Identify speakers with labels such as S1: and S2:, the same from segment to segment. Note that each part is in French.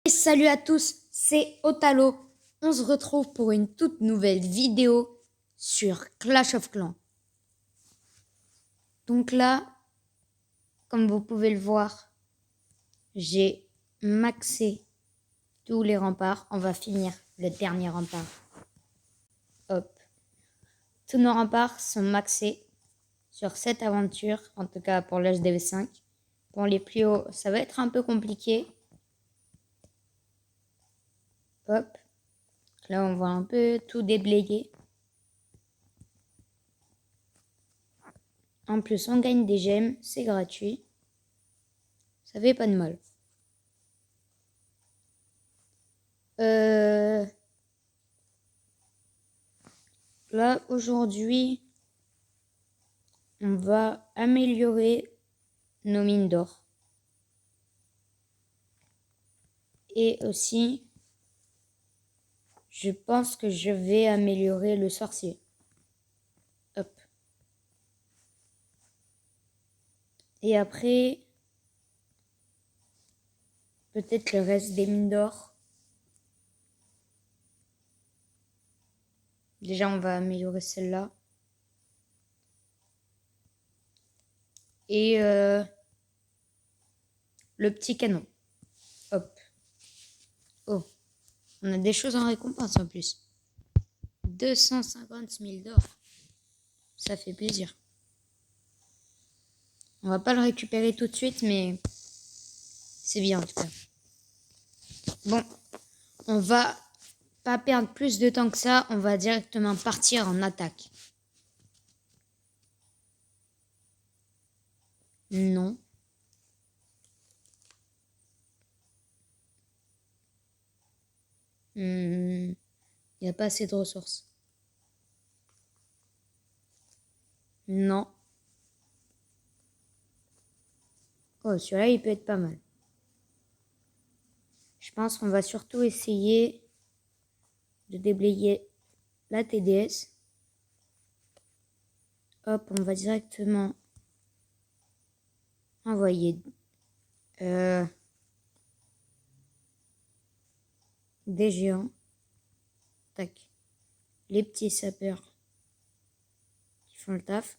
S1: Salut à tous, c'est Otalo. On se retrouve pour une toute nouvelle vidéo sur Clash of Clans. Donc là, comme vous pouvez le voir, j'ai maxé tous les remparts. On va finir le dernier rempart. Hop. Tous nos remparts sont maxés sur cette aventure, en tout cas pour l'HDV5. Pour les plus hauts, ça va être un peu compliqué. Hop. Là, on va un peu tout déblayer. En plus, on gagne des gemmes, c'est gratuit. Ça fait pas de mal. Là, aujourd'hui, on va améliorer nos mines d'or. Et aussi, je pense que je vais améliorer le sorcier. Hop. Et après, peut-être le reste des mines d'or. Déjà, on va améliorer celle-là. Et le petit canon. Hop. Oh, on a des choses en récompense en plus. 250 000 d'or. Ça fait plaisir. On va pas le récupérer tout de suite, mais c'est bien en tout cas. Bon, on va pas perdre plus de temps que ça. On va directement partir en attaque. Non. Il n'y a pas assez de ressources. Non. Oh, celui-là, il peut être pas mal. Je pense qu'on va surtout essayer de déblayer la TDS. Hop, on va directement envoyer des géants. Tac. Les petits sapeurs qui font le taf.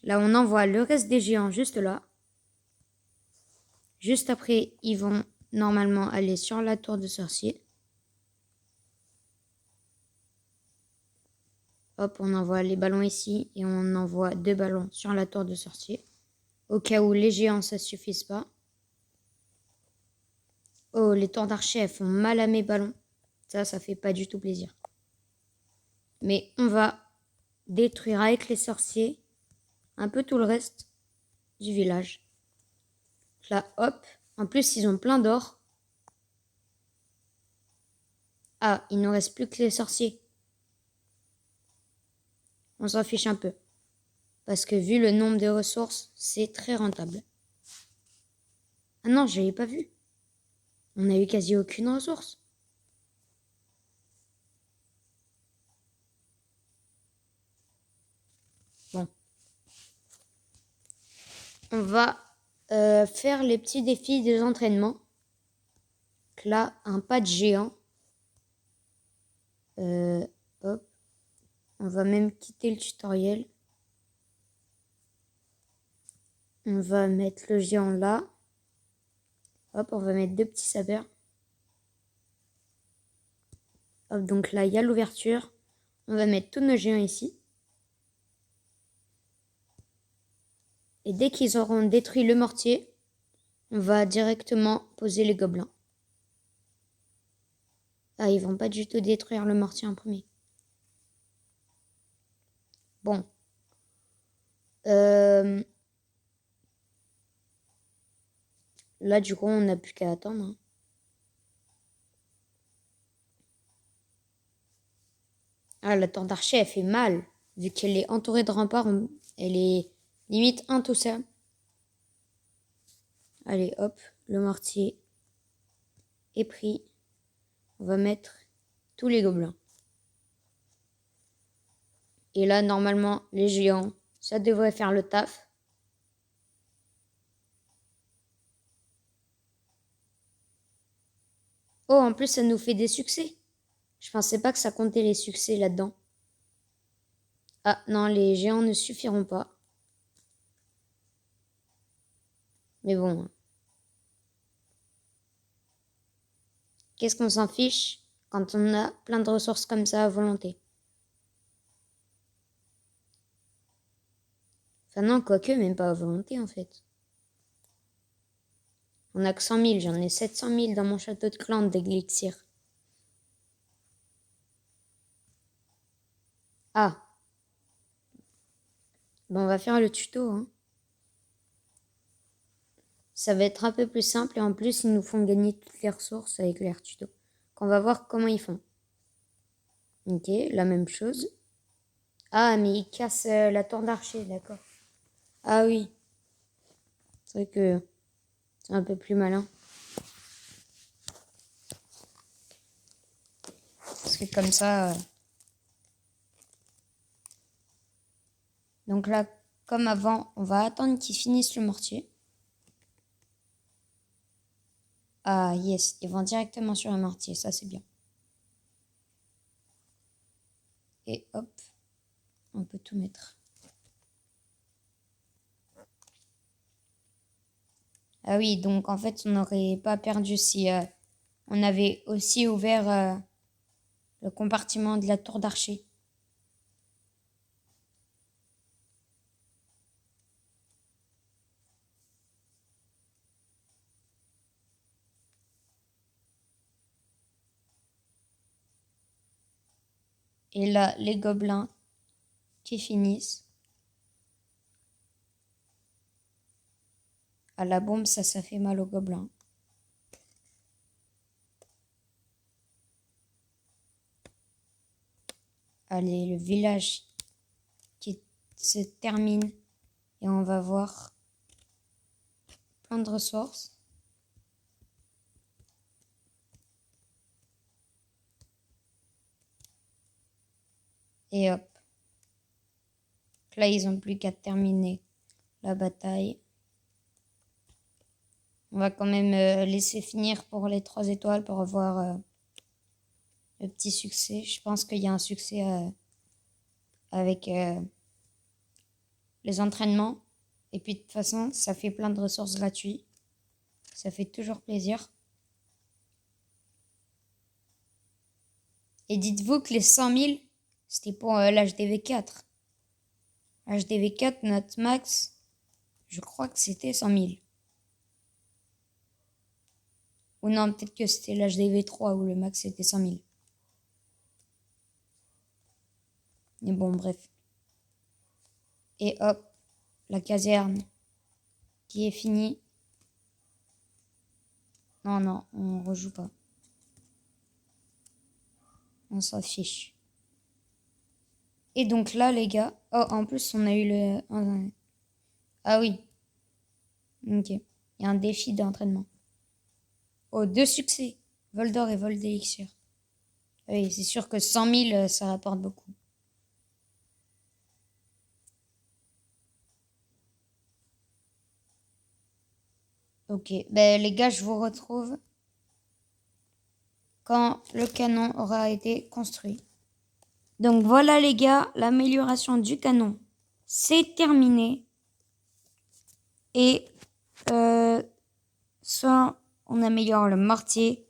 S1: Là, on envoie le reste des géants juste là. Juste après, ils vont normalement aller sur la tour de sorcier. Hop, on envoie les ballons ici et on envoie 2 ballons sur la tour de sorcier. Au cas où les géants, ça ne suffise pas. Oh, les tours d'archer, elles font mal à mes ballons. Ça fait pas du tout plaisir. Mais on va détruire avec les sorciers un peu tout le reste du village. Là, hop. En plus, ils ont plein d'or. Ah, il ne nous reste plus que les sorciers. On s'en fiche un peu. Parce que vu le nombre de ressources, c'est très rentable. Ah non, je l'avais pas vu. On n'a eu quasi aucune ressource. Bon. On va faire les petits défis des entraînements. Donc là, un pas de géant. Hop. On va même quitter le tutoriel. On va mettre le géant là. Hop, on va mettre 2 petits sabers. Hop, donc là, il y a l'ouverture. On va mettre tous nos géants ici. Et dès qu'ils auront détruit le mortier, on va directement poser les gobelins. Ah, ils vont pas du tout détruire le mortier en premier. Bon. Là, du coup, on n'a plus qu'à attendre. Hein. Ah, la tour d'archer, elle fait mal. Vu qu'elle est entourée de remparts, elle est limite intouchable. Allez, hop, le mortier est pris. On va mettre tous les gobelins. Et là, normalement, les géants, ça devrait faire le taf. Oh, en plus, ça nous fait des succès. Je pensais pas que ça comptait les succès là-dedans. Ah, non, les géants ne suffiront pas. Mais bon. Qu'est-ce qu'on s'en fiche quand on a plein de ressources comme ça à volonté? Enfin non, quoique, même pas à volonté en fait. On a que 100 000, j'en ai 700 000 dans mon château de clan d'élixir. Ah, bon, on va faire le tuto, hein. Ça va être un peu plus simple et en plus, ils nous font gagner toutes les ressources avec leur tuto. On va voir comment ils font. Ok, la même chose. Ah, mais ils cassent la tour d'archer, d'accord. Ah oui, c'est vrai que c'est un peu plus malin. Parce que comme ça... Donc là, comme avant, on va attendre qu'ils finissent le mortier. Ah yes, ils vont directement sur le mortier, ça c'est bien. Et hop, on peut tout mettre. Ah oui, donc en fait, on n'aurait pas perdu si on avait aussi ouvert le compartiment de la tour d'archer. Et là, les gobelins qui finissent. À la bombe, ça fait mal aux gobelins. Allez, le village qui se termine. Et on va voir plein de ressources. Et hop. Là, ils n'ont plus qu'à terminer la bataille. On va quand même laisser finir pour les 3 étoiles pour avoir le petit succès. Je pense qu'il y a un succès avec les entraînements. Et puis de toute façon, ça fait plein de ressources gratuites. Ça fait toujours plaisir. Et dites-vous que les 100 000, c'était pour l'HDV4. HDV4, notre max, je crois que c'était 100 000. Ou non, peut-être que c'était l'HDV3 où le max c'était 100 000. Mais bon, bref. Et hop, la caserne qui est finie. Non, non, on rejoue pas. On s'en fiche. Et donc là, les gars... Oh, en plus, on a eu le... Ah oui. Ok. Il y a un défi d'entraînement. Oh, 2 succès. Vol d'or et vol d'élixir. Oui, c'est sûr que 100 000, ça rapporte beaucoup. Ok. Ben, les gars, je vous retrouve quand le canon aura été construit. Donc voilà les gars, l'amélioration du canon, c'est terminé. Et soit on améliore le mortier,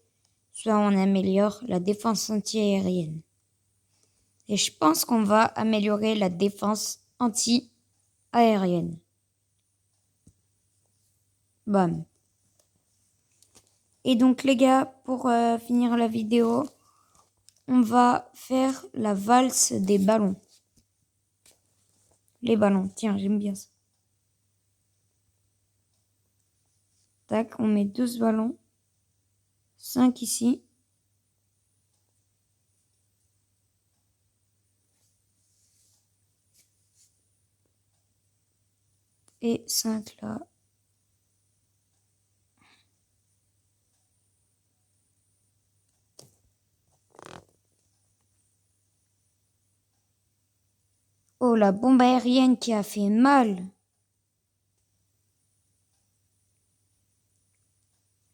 S1: soit on améliore la défense anti-aérienne. Et je pense qu'on va améliorer la défense anti-aérienne. Bam. Et donc les gars, pour finir la vidéo, on va faire la valse des ballons. Les ballons, tiens, j'aime bien ça. Tac, on met 12 ballons. 5 ici. Et 5 là. Oh, la bombe aérienne qui a fait mal.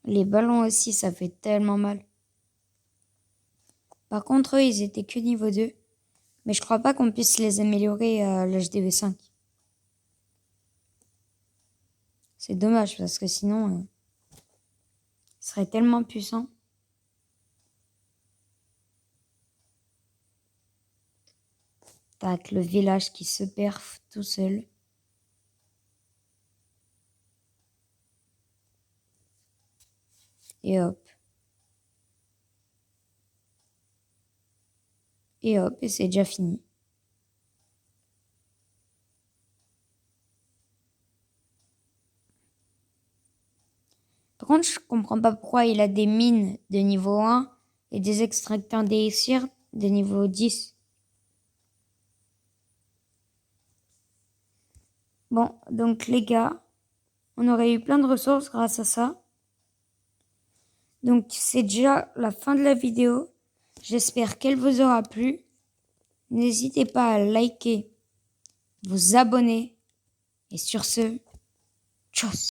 S1: Les ballons aussi, ça fait tellement mal. Par contre, eux, ils étaient que niveau 2. Mais je crois pas qu'on puisse les améliorer à l'HDV 5. C'est dommage parce que sinon, ce serait tellement puissant. Tac, le village qui se perf tout seul. Et hop. Et hop, et c'est déjà fini. Par contre, je comprends pas pourquoi il a des mines de niveau 1 et des extracteurs d'élixir de niveau 10. Bon, donc les gars, on aurait eu plein de ressources grâce à ça. Donc c'est déjà la fin de la vidéo. J'espère qu'elle vous aura plu. N'hésitez pas à liker, vous abonner. Et sur ce, tchuss!